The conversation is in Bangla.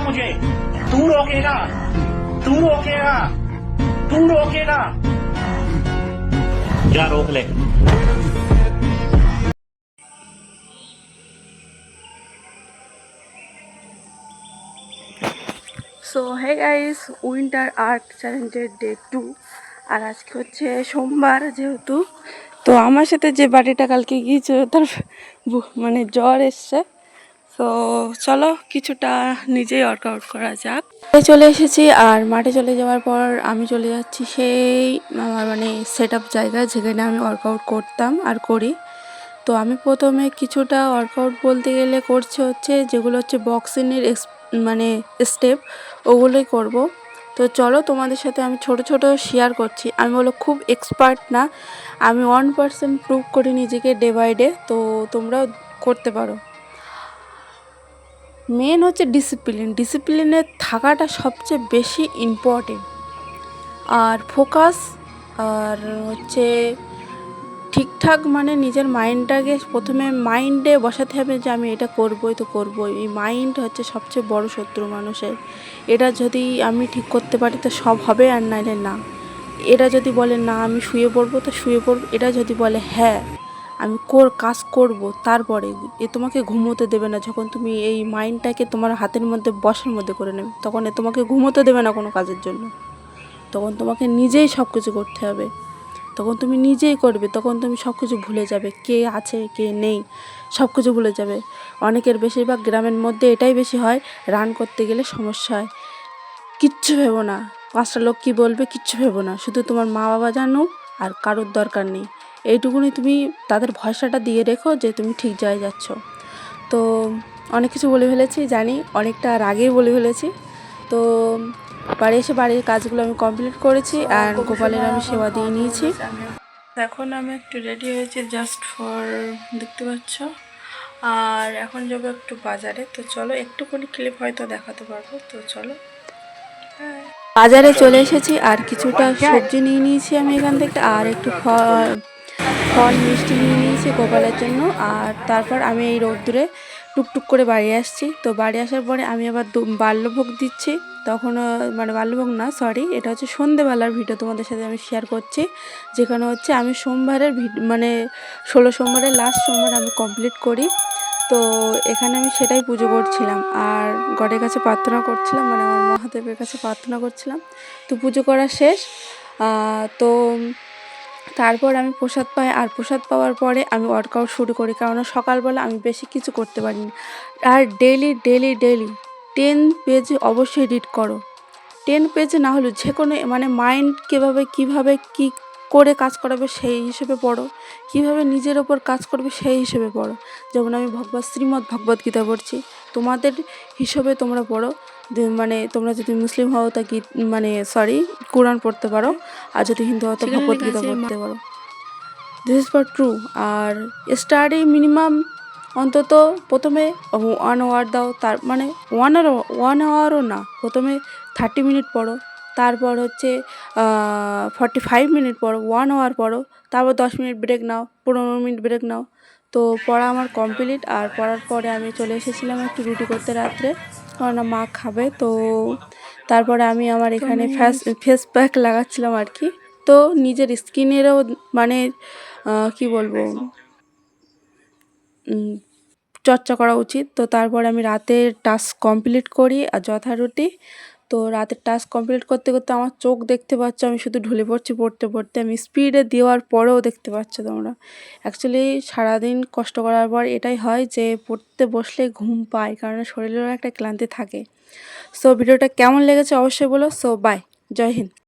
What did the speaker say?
रोकेगा मुझे? तू रोकेगा? तू रोकेगा? तू रोकेगा? जा रोक ले। So hey guys, winter art চ্যালেঞ্জের ডে 2। আর আজকে হচ্ছে সোমবার যেহেতু, তো আমার সাথে যে বাড়িটা কালকে গিয়েছিল তার মানে জ্বর এসছে। তো চলো কিছুটা নিজেই ওয়ার্কআউট করা যাক। চলে এসেছি আর মাঠে চলে যাওয়ার পর আমি চলে যাচ্ছি সেই আমার মানে সেট আপ জায়গা যেখানে আমি ওয়ার্কআউট করতাম আর করি। তো আমি প্রথমে কিছুটা ওয়ার্কআউট বলতে গেলে করছি হচ্ছে যেগুলো হচ্ছে বক্সিংয়ের মানে স্টেপ, ওগুলোই করব। তো চলো তোমাদের সাথে আমি ছোট ছোট শেয়ার করছি। আমি বলো খুব এক্সপার্ট না, আমি 1% প্রুভ করি নিজেকে ডে বাই ডে, তো তোমরাও করতে পারো। মেন হচ্ছে ডিসিপ্লিনে থাকাটা সবচেয়ে বেশি ইম্পর্টেন্ট। আর ফোকাস, আর হচ্ছে ঠিকঠাক মানে নিজের মাইন্ডটাকে প্রথমে মাইন্ডে বসাতে হবে যে আমি এটা করবই তো করবই। এই মাইন্ড হচ্ছে সবচেয়ে বড় শত্রু মানুষের। এটা যদি আমি ঠিক করতে পারি তো সব হবে, আর নাইলে না। এটা যদি বলে না আমি শুয়ে পড়বো তো শুয়ে পড়বো, এটা যদি বলে হ্যাঁ আমি কাজ করব, তারপরে এ তোমাকে ঘুমোতে দেবে না। যখন তুমি এই মাইন্ডটাকে তোমার হাতের মধ্যে বসার মধ্যে করে নেবে, তখন এ তোমাকে ঘুমোতে দেবে না কোনো কাজের জন্য। তখন তোমাকে নিজেই সব কিছু করতে হবে, তখন তুমি নিজেই করবে, তখন তুমি সব কিছু ভুলে যাবে, কে আছে কে নেই সব কিছু ভুলে যাবে। অনেকের বেশিরভাগ গ্রামের মধ্যে এটাই বেশি হয়, রান করতে গেলে সমস্যা হয়। কিচ্ছু ভেবো না, 5টা লোক কী বলবে কিচ্ছু ভেবো না, শুধু তোমার মা বাবা জানো আর কারোর দরকার নেই। এইটুকুনি তুমি তাদের ভরসাটা দিয়ে রেখো যে তুমি ঠিক জায়গায় যাচ্ছ। তো অনেক কিছু বলে ফেলেছি জানি, অনেকটা আগেই বলে ফেলেছি। তো বাড়ি এসে বাড়ির কাজগুলো আমি কমপ্লিট করেছি আর গোপালের আমি সেবা দিয়ে নিয়েছি। এখন আমি একটু রেডি হয়েছি জাস্ট ফর, দেখতে পাচ্ছ। আর এখন যাবো একটু বাজারে, তো চলো একটুখানি ক্লিপ হয়তো দেখাতে পারবো। তো চলো বাজারে চলে এসেছি আর কিছুটা সবজি নিয়ে নিয়েছি আমি এখান থেকে, আর একটু ফল মিষ্টি নিয়ে নিয়েছি গোপালের জন্য। আর তারপর আমি এই রোদ্দুরে টুকটুক করে বাড়ি আসছি। তো বাড়ি আসার পরে আমি আবার বাল্যভোগ দিচ্ছি। তখন মানে বাল্যভোগ না, সরি, এটা হচ্ছে সন্ধেবেলার ভিডিও তোমাদের সাথে আমি শেয়ার করছি, যেখানে হচ্ছে আমি সোমবারের মানে 16 সোমবারের লাস্ট সোমবার আমি কমপ্লিট করি। তো এখানে আমি সেটাই পুজো করছিলাম আর গডের কাছে প্রার্থনা করছিলাম, মানে আমার মহাদেবের কাছে প্রার্থনা করছিলাম। তো পুজো করা শেষ। তো তারপর আমি প্রসাদ পাই আর প্রসাদ পাওয়ার পরে আমি ওয়ার্কআউট শুরু করি, কারণ সকালবেলা আমি বেশি কিছু করতে পারিনি। আর ডেলি 10 পেজ অবশ্যই রিড করো। 10 পেজ না হলেও যে কোনো মানে মাইন্ড কীভাবে কী করে কাজ করাবে সেই হিসেবে পড়ো, কীভাবে নিজের ওপর কাজ করবে সেই হিসেবে পড়ো। যেমন আমি শ্রীমদ্ ভগবদ্গীতা পড়ছি, তোমাদের হিসেবে তোমরা পড়ো। মানে তোমরা যদি মুসলিম হও তা মানে কোরআন পড়তে পারো, আর যদি হিন্দু হও তো ভগবদ্গীতা পড়তে পারো। This is for true. আর স্টাডি মিনিমাম অন্তত প্রথমে 1 আওয়ার দাও, তার মানে 1 আওয়ারও না, প্রথমে 30 মিনিট পড়ো, তারপর হচ্ছে 45 মিনিট পড়ো, 1 আওয়ার পড়ো, তারপর 10 মিনিট ব্রেক নাও, 15 মিনিট ব্রেক নাও। তো পড়া আমার কমপ্লিট। আর পড়ার পরে আমি চলে এসেছিলাম একটু রুটি করতে রাত্রে, কারণ মা খাবে। তো তারপরে আমি আমার এখানে ফেস প্যাক লাগাচ্ছিলাম আর কি। তো নিজের স্কিনেরও মানে কি বলবো, চর্চা করা উচিত। তো তারপরে আমি রাতের টাস্ক কমপ্লিট করি আর যথারীতি। তো রাতের টাস্ক কমপ্লিট করতে করতে আমার চোখ দেখতে পাচ্ছ, আমি শুধু ঢলে পড়ছি পড়তে পড়তে। আমি স্পিডে দেওয়ার পরেও দেখতে পাচ্ছ তোমরা। অ্যাকচুয়ালি সারাদিন কষ্ট করার পর এটাই হয় যে পড়তে বসলে ঘুম পায়, কারণ শরীরেরও একটা ক্লান্তি থাকে। সো ভিডিওটা কেমন লেগেছে অবশ্যই বলো। সো বাই, জয় হিন্দ।